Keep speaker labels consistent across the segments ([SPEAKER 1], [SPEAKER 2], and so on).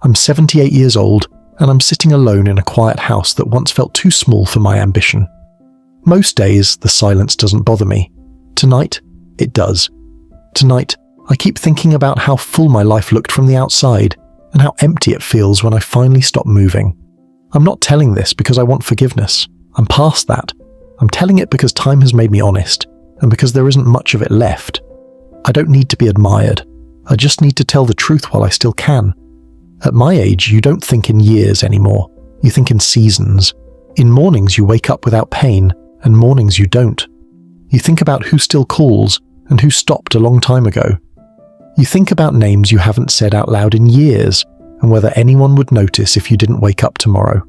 [SPEAKER 1] I'm 78 years old, and I'm sitting alone in a quiet house that once felt too small for my ambition. Most days, the silence doesn't bother me. Tonight, it does. Tonight, I keep thinking about how full my life looked from the outside, and how empty it feels when I finally stop moving. I'm not telling this because I want forgiveness. I'm past that. I'm telling it because time has made me honest, and because there isn't much of it left. I don't need to be admired. I just need to tell the truth while I still can. At my age, you don't think in years anymore. You think in seasons. In mornings, you wake up without pain, and mornings you don't. You think about who still calls, and who stopped a long time ago. You think about names you haven't said out loud in years, and whether anyone would notice if you didn't wake up tomorrow.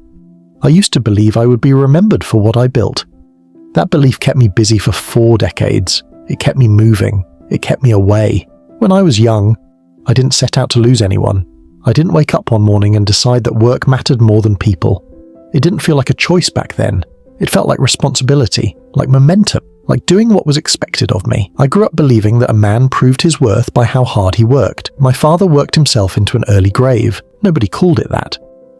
[SPEAKER 1] I used to believe I would be remembered for what I built. That belief kept me busy for 4 decades. It kept me moving. It kept me away. When I was young, I didn't set out to lose anyone. I didn't wake up one morning and decide that work mattered more than people. It didn't feel like a choice back then. It felt like responsibility, like momentum, like doing what was expected of me. I grew up believing that a man proved his worth by how hard he worked. My father worked himself into an early grave. Nobody called it that.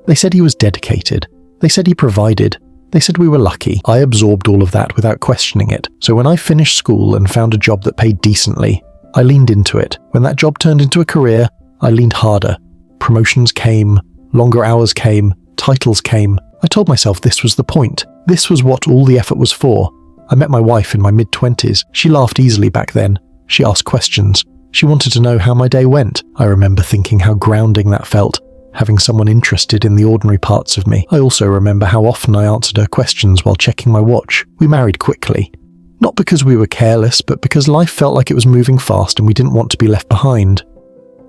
[SPEAKER 1] They said he was dedicated. They said he provided. They said we were lucky. I absorbed all of that without questioning it. So when I finished school and found a job that paid decently, I leaned into it. When that job turned into a career, I leaned harder. Promotions came, longer hours came, titles came. I told myself this was the point. This was what all the effort was for. I met my wife in my mid-20s. She laughed easily back then. She asked questions. She wanted to know how my day went. I remember thinking how grounding that felt, having someone interested in the ordinary parts of me. I also remember how often I answered her questions while checking my watch. We married quickly. Not because we were careless, but because life felt like it was moving fast and we didn't want to be left behind.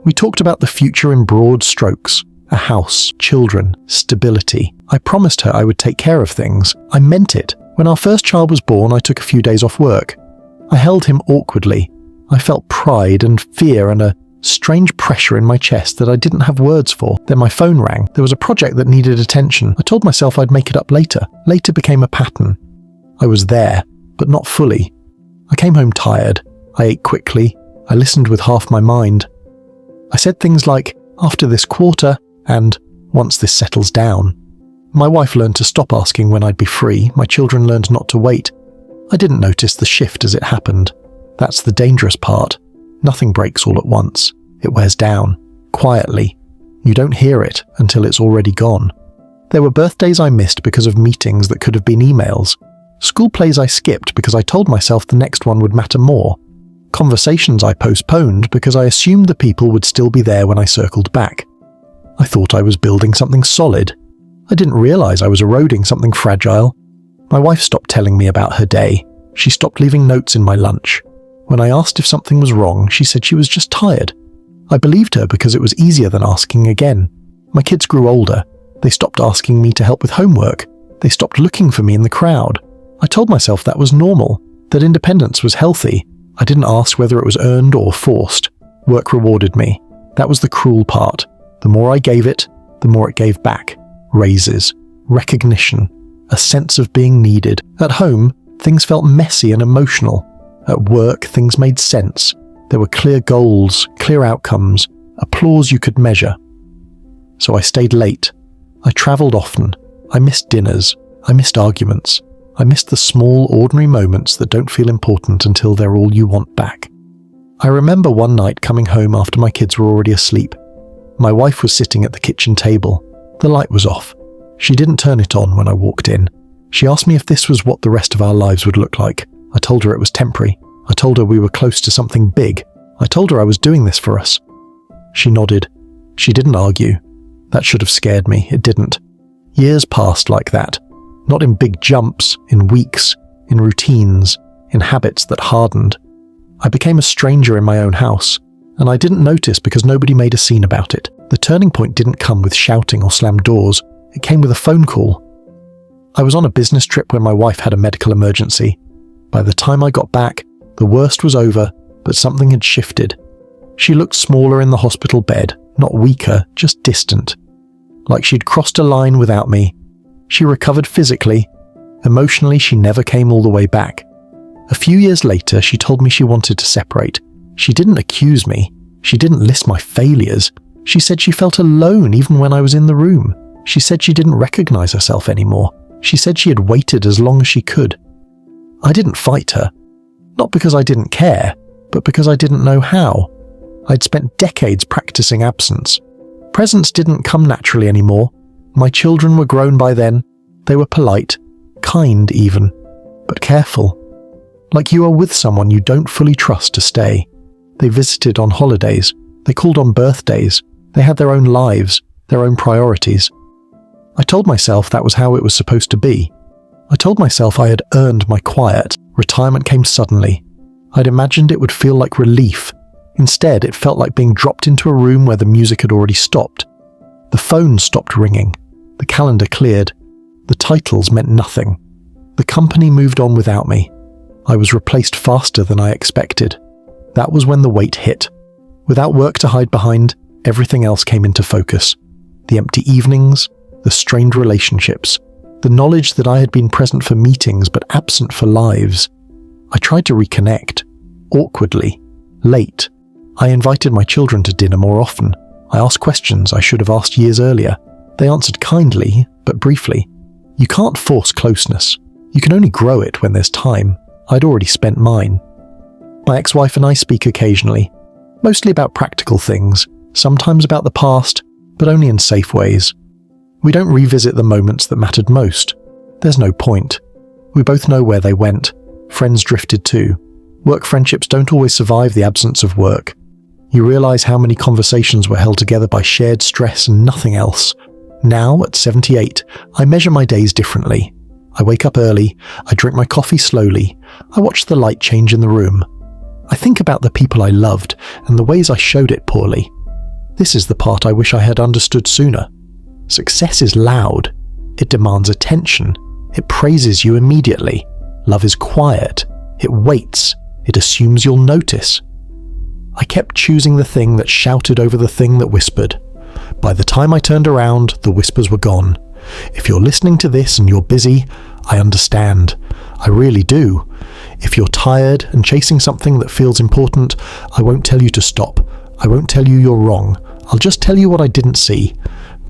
[SPEAKER 1] We talked about the future in broad strokes. A house, children, stability. I promised her I would take care of things. I meant it. When our first child was born, I took a few days off work. I held him awkwardly. I felt pride and fear and a strange pressure in my chest that I didn't have words for. Then my phone rang. There was a project that needed attention. I told myself I'd make it up later. Later became a pattern. I was there, but not fully. I came home tired. I ate quickly. I listened with half my mind. I said things like, after this quarter, and once this settles down. My wife learned to stop asking when I'd be free. My children learned not to wait. I didn't notice the shift as it happened. That's the dangerous part. Nothing breaks all at once. It wears down, quietly. You don't hear it until it's already gone. There were birthdays I missed because of meetings that could have been emails. School plays I skipped because I told myself the next one would matter more. Conversations I postponed because I assumed the people would still be there when I circled back. I thought I was building something solid. I didn't realize I was eroding something fragile. My wife stopped telling me about her day. She stopped leaving notes in my lunch. When I asked if something was wrong, she said she was just tired. I believed her because it was easier than asking again. My kids grew older. They stopped asking me to help with homework. They stopped looking for me in the crowd. I told myself that was normal, that independence was healthy. I didn't ask whether it was earned or forced. Work rewarded me. That was the cruel part. The more I gave it, the more it gave back. Raises, recognition, a sense of being needed. At home, things felt messy and emotional. At work, things made sense. There were clear goals, clear outcomes, applause you could measure. So I stayed late. I travelled often. I missed dinners. I missed arguments. I missed the small, ordinary moments that don't feel important until they're all you want back. I remember one night coming home after my kids were already asleep. My wife was sitting at the kitchen table. The light was off. She didn't turn it on when I walked in. She asked me if this was what the rest of our lives would look like. I told her it was temporary. I told her we were close to something big. I told her I was doing this for us. She nodded. She didn't argue. That should have scared me. It didn't. Years passed like that. Not in big jumps, in weeks, in routines, in habits that hardened. I became a stranger in my own house, and I didn't notice because nobody made a scene about it. The turning point didn't come with shouting or slammed doors. It came with a phone call. I was on a business trip when my wife had a medical emergency. By the time I got back, the worst was over, but something had shifted. She looked smaller in the hospital bed, not weaker, just distant. Like she'd crossed a line without me. She recovered physically. Emotionally, she never came all the way back. A few years later, she told me she wanted to separate. She didn't accuse me. She didn't list my failures. She said she felt alone even when I was in the room. She said she didn't recognize herself anymore. She said she had waited as long as she could. I didn't fight her. Not because I didn't care, but because I didn't know how. I'd spent decades practicing absence. Presence didn't come naturally anymore. My children were grown by then. They were polite, kind even, but careful. Like you are with someone you don't fully trust to stay. They visited on holidays. They called on birthdays. They had their own lives, their own priorities. I told myself that was how it was supposed to be. I told myself I had earned my quiet. Retirement came suddenly. I'd imagined it would feel like relief. Instead, it felt like being dropped into a room where the music had already stopped. The phone stopped ringing. The calendar cleared. The titles meant nothing. The company moved on without me. I was replaced faster than I expected. That was when the weight hit. Without work to hide behind, everything else came into focus. The empty evenings, the strained relationships, the knowledge that I had been present for meetings but absent for lives. I tried to reconnect. Awkwardly. Late. I invited my children to dinner more often. I asked questions I should have asked years earlier. They answered kindly, but briefly. You can't force closeness. You can only grow it when there's time. I'd already spent mine. My ex-wife and I speak occasionally, mostly about practical things, sometimes about the past, but only in safe ways. We don't revisit the moments that mattered most. There's no point. We both know where they went. Friends drifted too. Work friendships don't always survive the absence of work. You realize how many conversations were held together by shared stress and nothing else. Now, at 78, I measure my days differently. I wake up early, I drink my coffee slowly, I watch the light change in the room. I think about the people I loved and the ways I showed it poorly. This is the part I wish I had understood sooner. Success is loud. It demands attention. It praises you immediately. Love is quiet. It waits. It assumes you'll notice. I kept choosing the thing that shouted over the thing that whispered. By the time I turned around, the whispers were gone. If you're listening to this and you're busy, I understand. I really do. If you're tired and chasing something that feels important, I won't tell you to stop. I won't tell you you're wrong. I'll just tell you what I didn't see.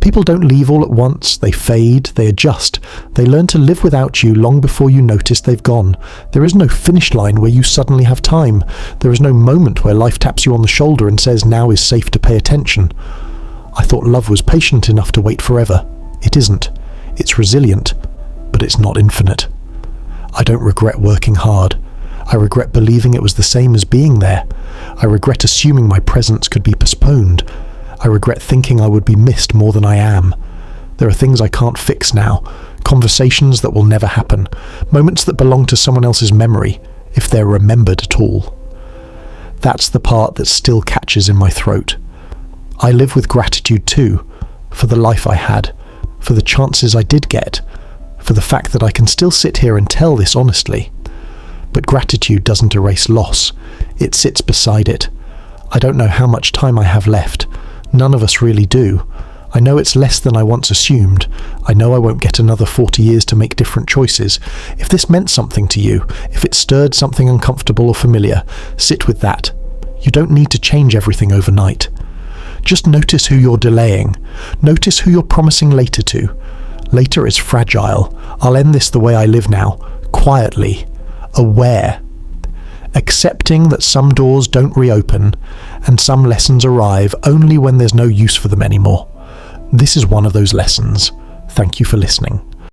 [SPEAKER 1] People don't leave all at once. They fade, they adjust. They learn to live without you long before you notice they've gone. There is no finish line where you suddenly have time. There is no moment where life taps you on the shoulder and says now is safe to pay attention. I thought love was patient enough to wait forever. It isn't. It's resilient, but it's not infinite. I don't regret working hard. I regret believing it was the same as being there. I regret assuming my presence could be postponed. I regret thinking I would be missed more than I am. There are things I can't fix now, conversations that will never happen, moments that belong to someone else's memory, if they're remembered at all. That's the part that still catches in my throat. I live with gratitude too, for the life I had, for the chances I did get, for the fact that I can still sit here and tell this honestly. But gratitude doesn't erase loss. It sits beside it. I don't know how much time I have left. None of us really do. I know it's less than I once assumed. I know I won't get another 40 years to make different choices. If this meant something to you, if it stirred something uncomfortable or familiar, sit with that. You don't need to change everything overnight. Just notice who you're delaying. Notice who you're promising later to. Later is fragile. I'll end this the way I live now. Quietly. Aware. Accepting that some doors don't reopen and some lessons arrive only when there's no use for them anymore. This is one of those lessons. Thank you for listening.